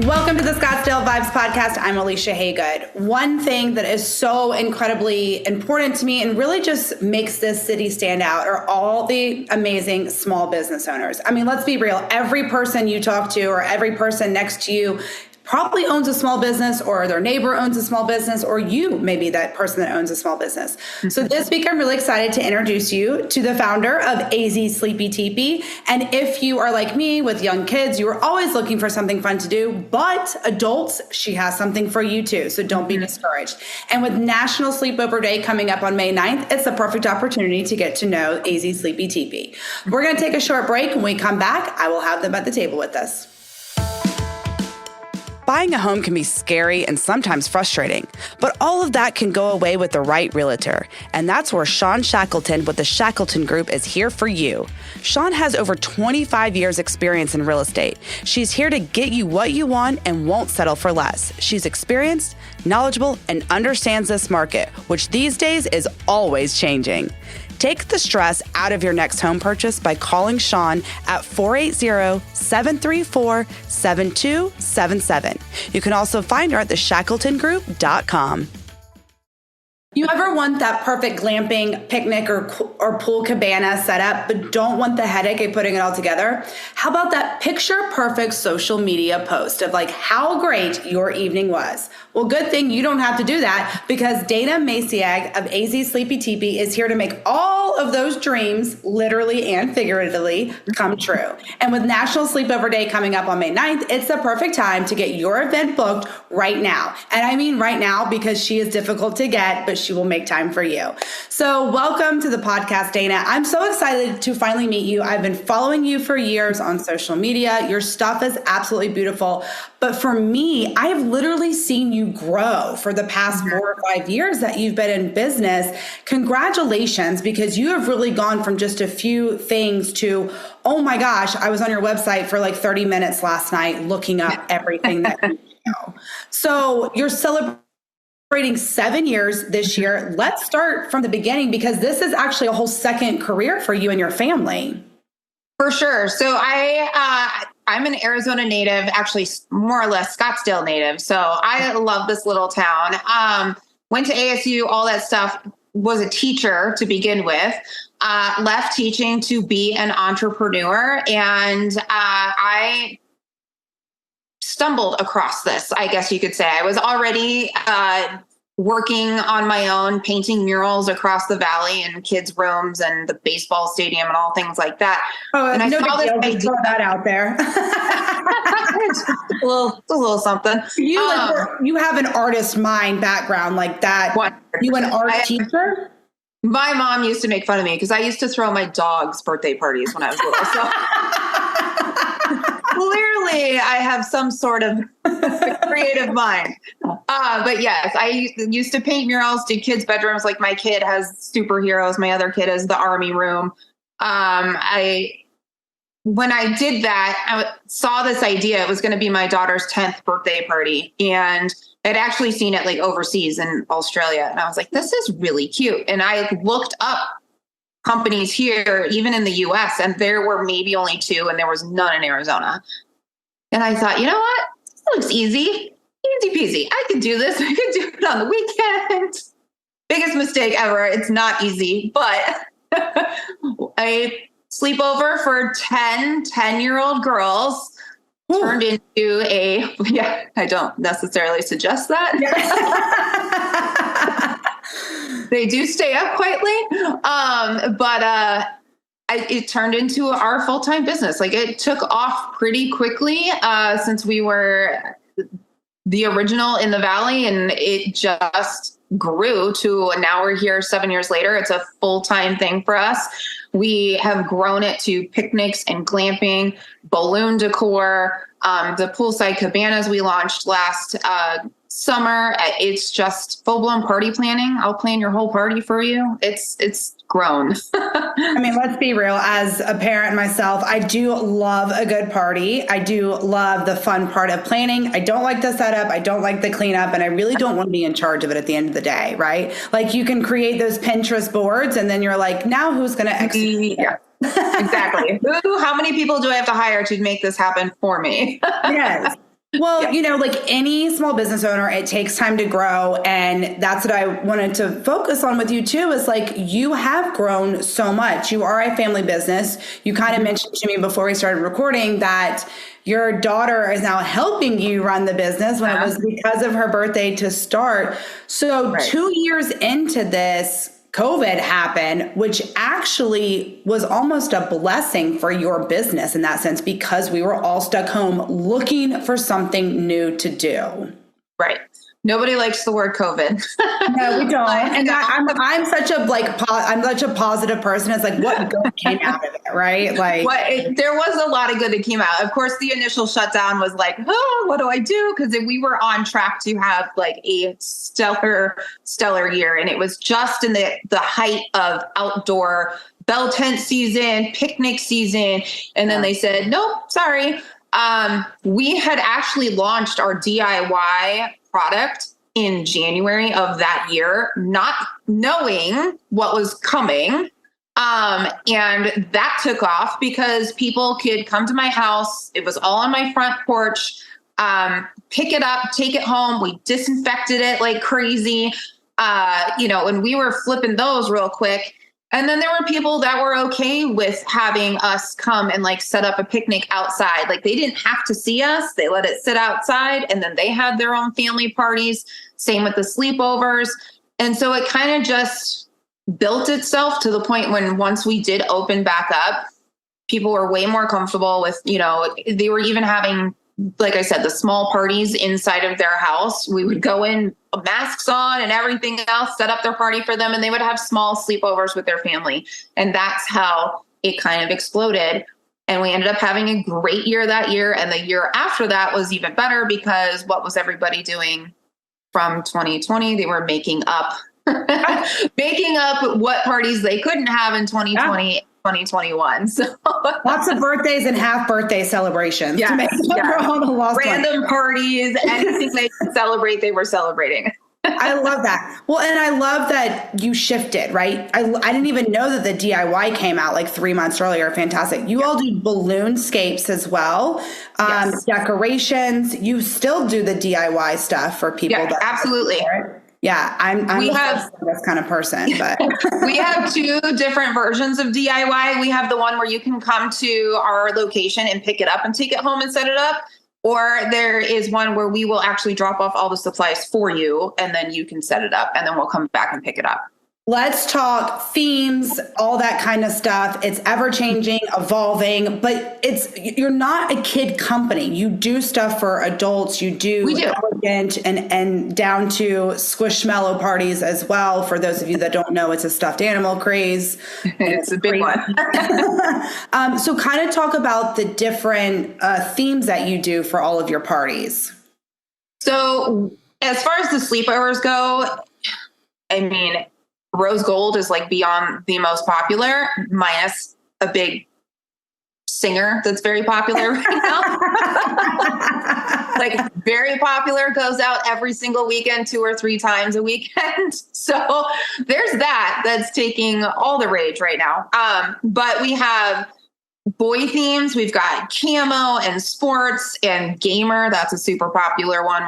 Welcome to the Scottsdale Vibes podcast. I'm Alicia Haygood. One thing that is so incredibly important to me and really just makes this city stand out are all the amazing small business owners. I mean, let's be real. Every person you talk to or every person next to you probably owns a small business, or their neighbor owns a small business, or you may be that person that owns a small business. So this week, I'm really excited to introduce you to the founder of AZ Sleepy TeePee. And if you are like me with young kids, you are always looking for something fun to do, but adults, she has something for you too. So don't be discouraged. And with National Sleepover Day coming up on May 9th, it's a perfect opportunity to get to know AZ Sleepy TeePee. We're going to take a short break. When we come back, I will have them at the table with us. Buying a home can be scary and sometimes frustrating, but all of that can go away with the right realtor. And that's where Sean Shackleton with the Shackleton Group is here for you. Sean has over 25 years experience in real estate. She's here to get you what you want and won't settle for less. She's experienced, knowledgeable, and understands this market, which these days is always changing. Take the stress out of your next home purchase by calling Sean at 480-734-7277. You can also find her at theshackletongroup.com. You ever want that perfect glamping picnic or pool cabana setup, but don't want the headache of putting it all together? How about that picture perfect social media post of like how great your evening was? Well, good thing you don't have to do that, because Dana Masiag of AZ Sleepy TeePee is here to make all of those dreams, literally and figuratively, come true. And with National Sleepover Day coming up on May 9th, it's the perfect time to get your event booked right now. And I mean right now, because she is difficult to get, but she will make time for you. So welcome to the podcast, Dana. I'm so excited to finally meet you. I've been following you for years on social media. Your stuff is absolutely beautiful. But for me, I have literally seen you grow for the past 4 or 5 years that you've been in business. Congratulations, because you have really gone from just a few things to, oh my gosh, I was on your website for like 30 minutes last night looking up everything that you know. So you're celebrating 7 years this year. Let's start from the beginning, because this is actually a whole second career for you and your family. For sure. So I'm an Arizona native, actually more or less Scottsdale native. So I love this little town. Went to ASU, all that stuff. Was a teacher to begin with. Left teaching to be an entrepreneur, and I stumbled across this, I guess you could say. I was already working on my own, painting murals across the valley in kids' rooms and the baseball stadium and all things like that. Oh, and I saw this idea. Throw that out there. a little something. You have an artist mind background like that. 100%. You an art teacher? My mom used to make fun of me because I used to throw my dog's birthday parties when I was little. So clearly I have some sort of creative mind. But yes, I used to paint murals, did kids' bedrooms. Like my kid has superheroes. My other kid has the army room. When I did that, I saw this idea. It was going to be my daughter's 10th birthday party. And I'd actually seen it like overseas in Australia. And I was like, this is really cute. And I looked up companies here, even in the US, and there were maybe only 2 and there was none in Arizona. And I thought, you know what? This looks easy. Easy peasy. I could do this. I could do it on the weekend. Biggest mistake ever. It's not easy, but a sleepover for 10-year-old girls turned into I don't necessarily suggest that. They do stay up quite late. But it turned into our full-time business. Like it took off pretty quickly since we were the original in the Valley, and it just grew to now we're here 7 years later. It's a full-time thing for us. We have grown it to picnics and glamping, balloon decor, the poolside cabanas we launched last summer. It's just full-blown party planning. I'll plan your whole party for you. It's grown. I mean, let's be real. As a parent myself, I do love a good party. I do love the fun part of planning. I don't like the setup. I don't like the cleanup. And I really don't want to be in charge of it at the end of the day, right? Like you can create those Pinterest boards and then you're like, now who's going to execute? Yeah. Exactly. How many people do I have to hire to make this happen for me? Yes. Well, like any small business owner, it takes time to grow. And that's what I wanted to focus on with you too, is like, you have grown so much. You are a family business. You kind of mentioned to me before we started recording that your daughter is now helping you run the business when it was because of her birthday to start. So 2 years into this, COVID happened, which actually was almost a blessing for your business in that sense, because we were all stuck home looking for something new to do. Right. Nobody likes the word COVID. No, we don't. And I'm such a I'm such a positive person. It's like, what good came out of it, right? Like, there was a lot of good that came out. Of course, the initial shutdown was like, oh, what do I do? Because we were on track to have like a stellar year, and it was just in the height of outdoor bell tent season, picnic season, and then they said, nope, sorry. We had actually launched our DIY product in January of that year, not knowing what was coming. And that took off because people could come to my house. It was all on my front porch, pick it up, take it home. We disinfected it like crazy, and we were flipping those real quick. And then there were people that were okay with having us come and like set up a picnic outside. Like they didn't have to see us. They let it sit outside, and then they had their own family parties. Same with the sleepovers. And so it kind of just built itself to the point when once we did open back up, people were way more comfortable with, they were even having, like I said, the small parties inside of their house. We would go in, masks on and everything else, set up their party for them, and they would have small sleepovers with their family. And that's how it kind of exploded. And we ended up having a great year that year. And the year after that was even better, because what was everybody doing from 2020? They were making up what parties they couldn't have in 2020. 2021. So lots of birthdays and half birthday celebrations to make up for all the lost random parties, anything they could celebrate, they were celebrating. I love that. Well, and I love that you shifted, right? I didn't even know that the DIY came out like 3 months earlier. Fantastic. You all do balloonscapes as well. Decorations. You still do the DIY stuff for people. Yeah, absolutely. Yeah, I'm this kind of person, but we have 2 different versions of DIY. We have the one where you can come to our location and pick it up and take it home and set it up. Or there is one where we will actually drop off all the supplies for you, and then you can set it up, and then we'll come back and pick it up. Let's talk themes, all that kind of stuff. It's ever changing, evolving, but you're not a kid company. You do stuff for adults. We do. Elegant and down to squishmallow parties as well. For those of you that don't know, it's a stuffed animal craze. It's a big one. So kind of talk about the different themes that you do for all of your parties. So as far as the sleepovers go, I mean, rose gold is like beyond the most popular, minus a big singer that's very popular right now. Like very popular, goes out every single weekend, 2 or 3 times a weekend. So there's that's taking all the rage right now. But we have boy themes. We've got camo and sports and gamer. That's a super popular one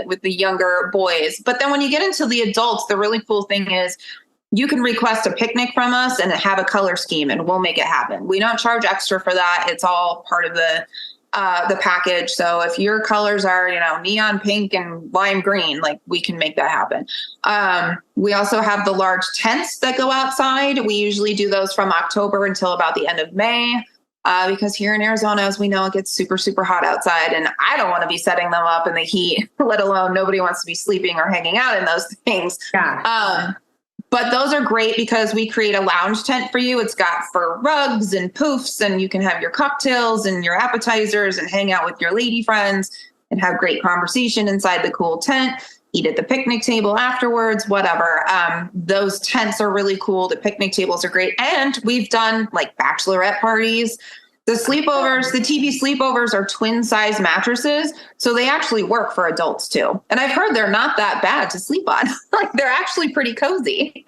with the younger boys. But then when you get into the adults, the really cool thing is you can request a picnic from us and have a color scheme, and we'll make it happen. We don't charge extra for that. It's all part of the package. So if your colors are, neon pink and lime green, like we can make that happen. We also have the large tents that go outside. We usually do those from October until about the end of May. Because here in Arizona, as we know, it gets super, super hot outside, and I don't want to be setting them up in the heat, let alone nobody wants to be sleeping or hanging out in those things. Yeah. But those are great because we create a lounge tent for you. It's got fur rugs and poofs, and you can have your cocktails and your appetizers and hang out with your lady friends and have great conversation inside the cool tent, eat at the picnic table afterwards, whatever. Those tents are really cool. The picnic tables are great. And we've done like bachelorette parties. The sleepovers, the TeePee sleepovers are twin size mattresses. So they actually work for adults too. And I've heard they're not that bad to sleep on. Like they're actually pretty cozy.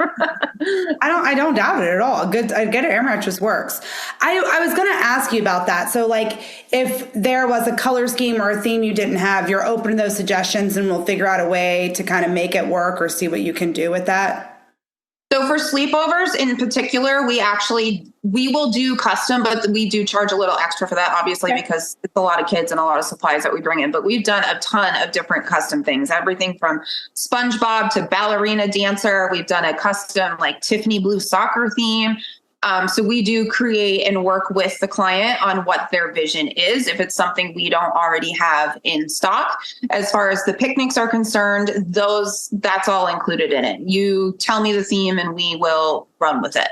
I don't doubt it at all. A good air mattress works. I was going to ask you about that. So like if there was a color scheme or a theme you didn't have, you're open to those suggestions and we'll figure out a way to kind of make it work or see what you can do with that. So for sleepovers in particular, we will do custom, but we do charge a little extra for that, obviously, because it's a lot of kids and a lot of supplies that we bring in. But we've done a ton of different custom things, everything from SpongeBob to ballerina dancer. We've done a custom like Tiffany blue soccer theme. So we do create and work with the client on what their vision is, if it's something we don't already have in stock. As far as the picnics are concerned, that's all included in it. You tell me the theme and we will run with it.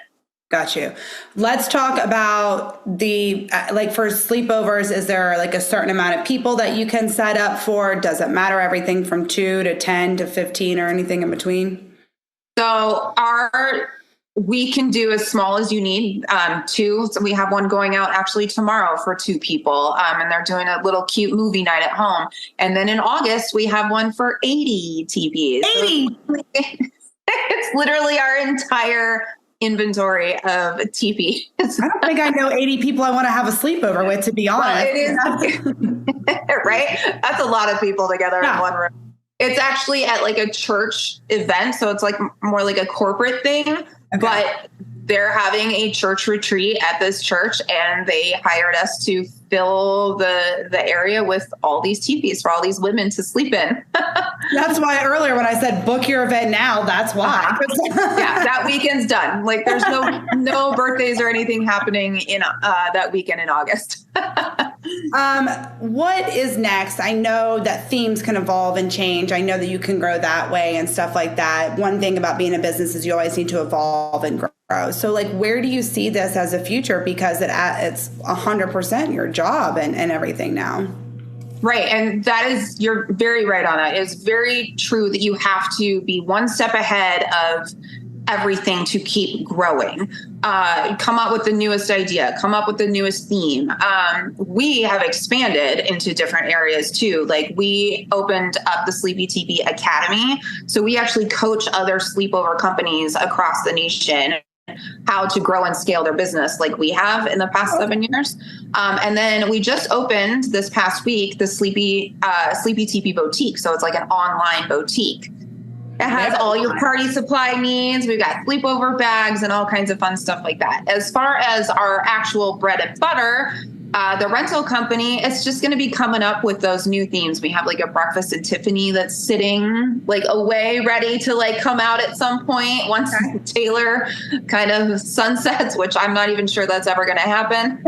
Got you. Let's talk about the, like for sleepovers, is there like a certain amount of people that you can set up for? Does it matter everything from 2 to 10 to 15 or anything in between? So we can do as small as you need, 2. So we have one going out actually tomorrow for 2 people, and they're doing a little cute movie night at home. And then in August, we have one for 80 TeePees. 80! So it's literally our entire inventory of TeePee. I don't think I know 80 people I want to have a sleepover with, to be honest. Well, it is, right? That's a lot of people together in one room. It's actually at like a church event, so it's like more like a corporate thing. Okay. But they're having a church retreat at this church, and they hired us to fill the area with all these TeePees for all these women to sleep in. That's why earlier when I said book your event now, that's why. Yeah, that weekend's done. Like there's no birthdays or anything happening in that weekend in August. What is next? I know that themes can evolve and change. I know that you can grow that way and stuff like that. One thing about being a business is you always need to evolve and grow. So like, where do you see this as a future? Because it's 100% your job and everything now. Right. And you're very right on that. It's very true that you have to be one step ahead of everything to keep growing. Come up with the newest idea, come up with the newest theme. We have expanded into different areas too. Like we opened up the Sleepy TeePee Academy. So we actually coach other sleepover companies across the nation how to grow and scale their business like we have in the past 7 years. And then we just opened this past week, the Sleepy TeePee Boutique. So it's like an online boutique. It has all your party supply needs. We've got sleepover bags and all kinds of fun stuff like that. As far as our actual bread and butter, the rental company, it's just going to be coming up with those new themes. We have like a breakfast at Tiffany that's sitting like away, ready to like come out at some point once Taylor kind of sunsets, which I'm not even sure that's ever going to happen.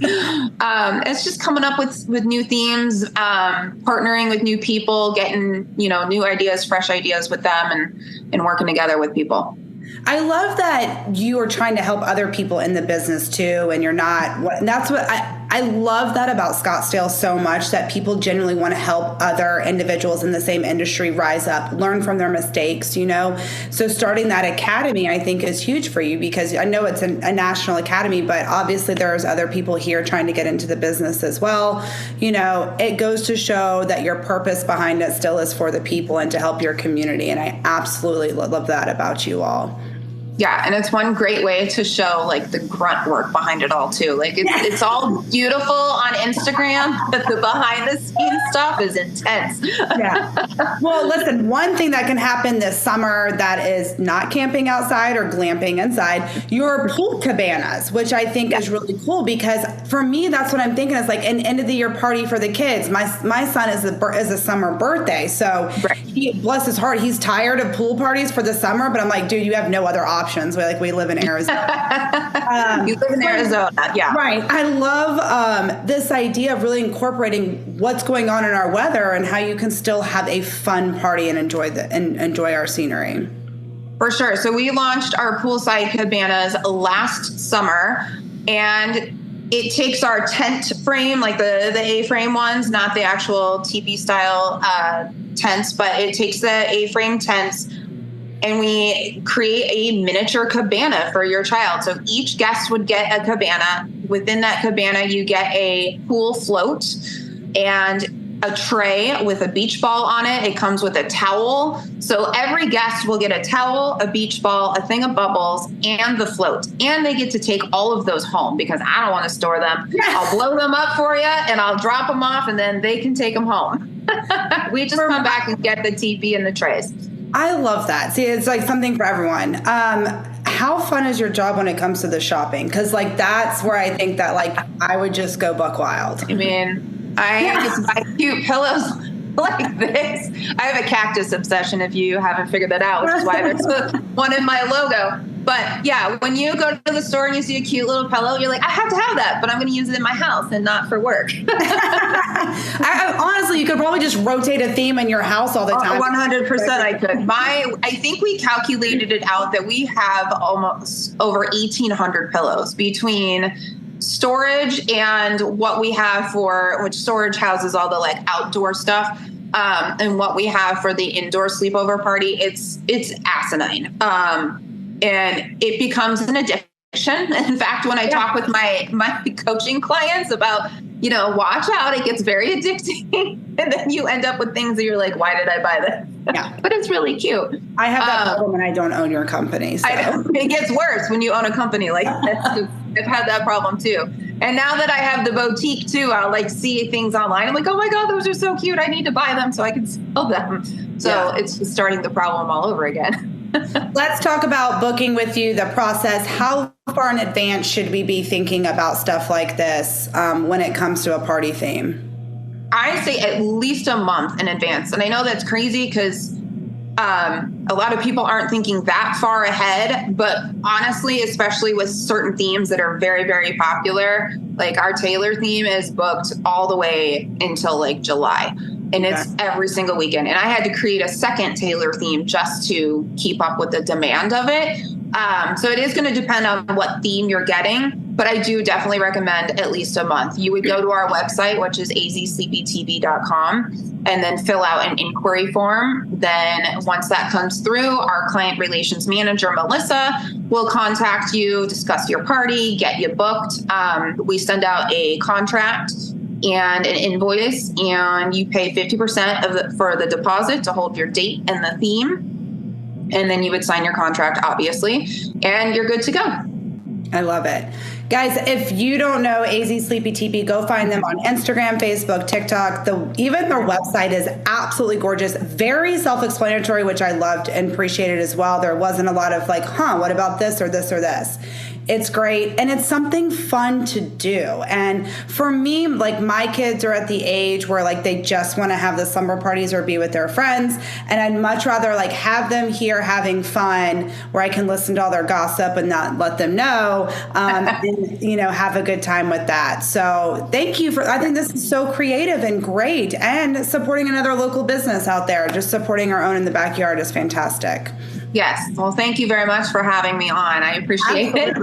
It's just coming up with new themes, partnering with new people, getting, new ideas, fresh ideas with them and working together with people. I love that you are trying to help other people in the business too, and you're not. That's what I love that about Scottsdale so much, that people genuinely want to help other individuals in the same industry rise up, learn from their mistakes. So starting that academy, I think, is huge for you, because I know it's a national academy, but obviously there's other people here trying to get into the business as well. It goes to show that your purpose behind it still is for the people and to help your community, and I absolutely love that about you all. Yeah, and it's one great way to show like the grunt work behind it all too. Like it's all beautiful on Instagram, but the behind the scenes stuff is intense. Yeah. Well, listen, one thing that can happen this summer that is not camping outside or glamping inside, your pool cabanas, which I think is really cool, because for me, that's what I'm thinking is like an end of the year party for the kids. My son is a summer birthday, so he, bless his heart, he's tired of pool parties for the summer, but I'm like, dude, you have no other option. We live in Arizona. You live in Arizona, yeah. Right. I love this idea of really incorporating what's going on in our weather and how you can still have a fun party and enjoy our scenery. For sure. So we launched our poolside cabanas last summer, and it takes our tent frame, like the A-frame ones, not the actual teepee style tents, but it takes the A-frame tents, and we create a miniature cabana for your child. So each guest would get a cabana. Within that cabana, you get a pool float and a tray with a beach ball on it. It comes with a towel. So every guest will get a towel, a beach ball, a thing of bubbles, and the float. And they get to take all of those home because I don't want to store them. I'll blow them up for you and I'll drop them off and then they can take them home. We just come back and get the teepee and the trays. I love that. See, it's like something for everyone. How fun is your job when it comes to the shopping? Because like that's where I think that like I would just go buck wild. I mean, I get to buy cute pillows like this. I have a cactus obsession, if you haven't figured that out, which is why there's one in my logo. But yeah, when you go to the store and you see a cute little pillow, you're like, I have to have that, but I'm going to use it in my house and not for work. Honestly, you could probably just rotate a theme in your house all the time. 100% I could. I think we calculated it out that we have almost over 1,800 pillows between storage and what we have for, which storage houses all the like outdoor stuff, and what we have for the indoor sleepover party. It's asinine. And it becomes an addiction. In fact, when I talk with my coaching clients about, watch out, it gets very addicting. And then you end up with things that you're like, why did I buy this? Yeah. But it's really cute. I have that problem when I don't own your company. So. It gets worse when you own a company like this. I've had that problem too. And now that I have the boutique too, I'll like see things online. I'm like, oh my God, those are so cute. I need to buy them so I can sell them. So It's just starting the problem all over again. Let's talk about booking with you, the process. How far in advance should we be thinking about stuff like this when it comes to a party theme? I say at least a month in advance. And I know that's crazy because a lot of people aren't thinking that far ahead. But honestly, especially with certain themes that are very, very popular, like our Taylor theme is booked all the way until like July. And it's every single weekend. And I had to create a second Taylor theme just to keep up with the demand of it. So it is going to depend on what theme you're getting. But I do definitely recommend at least a month. You would go to our website, which is azsleepytv.com, and then fill out an inquiry form. Then once that comes through, our client relations manager, Melissa, will contact you, discuss your party, get you booked. We send out a contract and an invoice, and you pay 50% for the deposit to hold your date and the theme. And then you would sign your contract, obviously, and you're good to go. I love it. Guys, if you don't know AZ Sleepy TeePee, go find them on Instagram, Facebook, TikTok. Even their website is absolutely gorgeous. Very self-explanatory, which I loved and appreciated as well. There wasn't a lot of like, what about this or this or this? It's great. And it's something fun to do. And for me, like my kids are at the age where like they just want to have the slumber parties or be with their friends. And I'd much rather like have them here having fun where I can listen to all their gossip and not let them know, and, have a good time with that. So thank you I think this is so creative and great, and supporting another local business out there. Just supporting our own in the backyard is fantastic. Yes. Well, thank you very much for having me on. I appreciate it.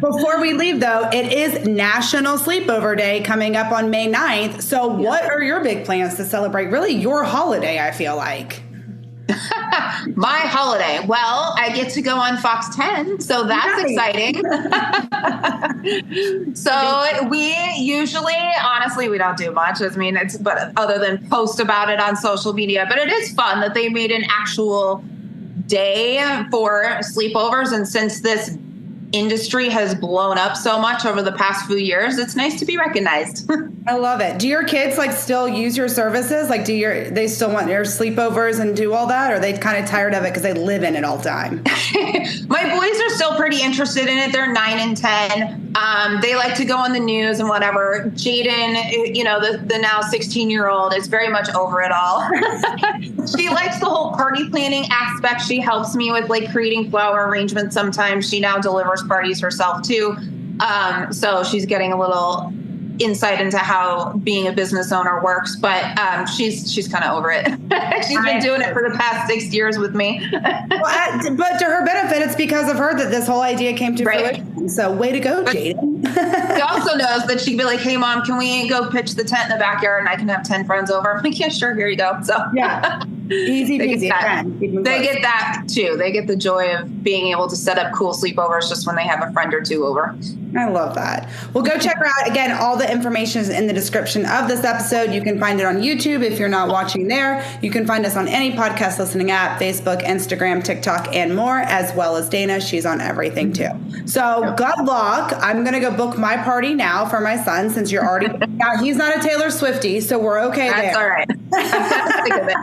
Before we leave, though, it is National Sleepover Day coming up on May 9th. So what are your big plans to celebrate really your holiday, I feel like? My holiday. Well, I get to go on Fox 10, so that's exciting. So we usually, honestly, we don't do much. But other than post about it on social media, but it is fun that they made an actual day for sleepovers. And since this industry has blown up so much over the past few years, it's nice to be recognized. I love it. Do your kids like still use your services? Like they still want your sleepovers and do all that? Or are they kind of tired of it because they live in it all the time? My boys are still pretty interested in it. They're 9 and 10. They like to go on the news and whatever. Jaden, the now 16-year-old is very much over it all. She likes the whole party planning aspect. She helps me with like creating flower arrangements. Sometimes she now delivers parties herself too. So she's getting a little insight into how being a business owner works, but she's kind of over it. She's been doing it for the past 6 years with me. But to her benefit, it's because of her that this whole idea came to fruition. So way to go, Jaden. She also knows that she'd be like, hey, Mom, can we go pitch the tent in the backyard and I can have 10 friends over? I'm like, yeah, sure, here you go. So yeah. Easy They peasy. get that. Again, keep them They close. get that too. They get the joy of being able to set up cool sleepovers just when they have a friend or two over. I love that. Well, go check her out. Again, all the information is in the description of this episode. You can find it on YouTube if you're not watching there. You can find us on any podcast listening app, Facebook, Instagram, TikTok, and more, as well as Dana. She's on everything too. So good luck. I'm going to go book my party now for my son since you're already. Now, he's not a Taylor Swiftie, so we're okay there. That's all right. I'm sick of it.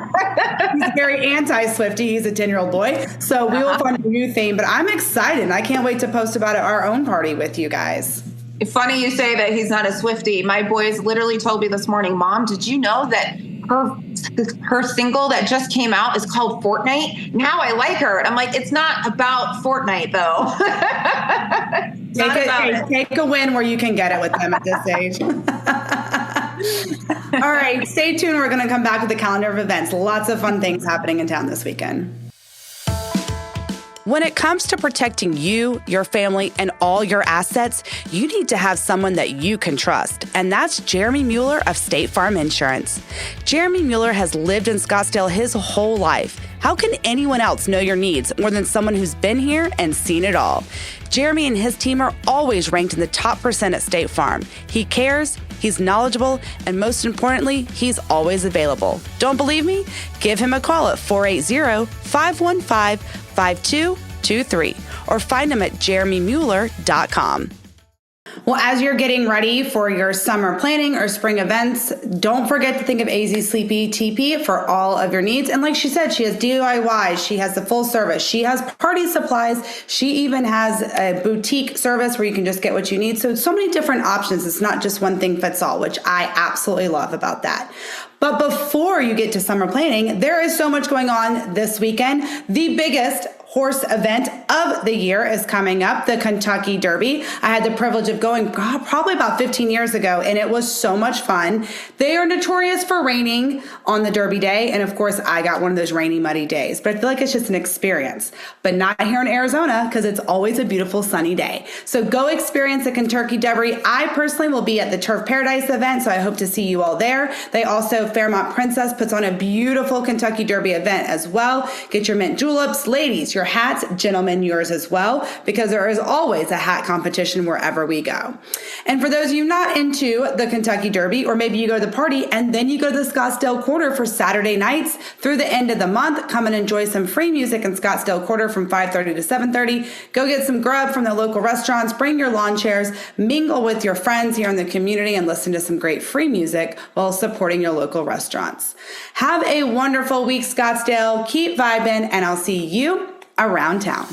He's very anti-Swiftie. He's a 10-year-old boy. So we will find a new theme, but I'm excited. I can't wait to post about our own party with you guys. Funny you say that he's not a Swiftie. My boys literally told me this morning, Mom, did you know that her single that just came out is called Fortnite? Now I like her. And I'm like, it's not about Fortnite though. Take a win where you can get it with them at this age. All right, stay tuned. We're going to come back with the calendar of events. Lots of fun things happening in town this weekend. When it comes to protecting you, your family, and all your assets, you need to have someone that you can trust, and that's Jeremy Mueller of State Farm Insurance. Jeremy Mueller has lived in Scottsdale his whole life. How can anyone else know your needs more than someone who's been here and seen it all? Jeremy and his team are always ranked in the top % at State Farm. He cares, he's knowledgeable, and most importantly, he's always available. Don't believe me? Give him a call at 480-515-5223 or find him at jeremymueller.com. Well, as you're getting ready for your summer planning or spring events, don't forget to think of AZ Sleepy TeePee for all of your needs. And like she said, she has DIY, she has the full service, she has party supplies, she even has a boutique service where you can just get what you need. So many different options. It's not just one thing fits all, which I absolutely love about that. But before you get to summer planning, there is so much going on this weekend. The biggest horse event of the year is coming up, the Kentucky Derby. I had the privilege of going probably about 15 years ago, and it was so much fun. They are notorious for raining on the Derby day, and of course, I got one of those rainy, muddy days, but I feel like it's just an experience, but not here in Arizona because it's always a beautiful sunny day. So go experience the Kentucky Derby. I personally will be at the Turf Paradise event, so I hope to see you all there. They also, Fairmont Princess puts on a beautiful Kentucky Derby event as well. Get your mint juleps, ladies, your hats, gentlemen, yours as well, because there is always a hat competition wherever we go. And for those of you not into the Kentucky Derby, or maybe you go to the party and then you go to the Scottsdale Quarter for Saturday nights through the end of the month, come and enjoy some free music in Scottsdale Quarter from 5:30 to 7:30. Go get some grub from the local restaurants, bring your lawn chairs, mingle with your friends here in the community, and listen to some great free music while supporting your local restaurants. Have a wonderful week, Scottsdale. Keep vibing, and I'll see you around town.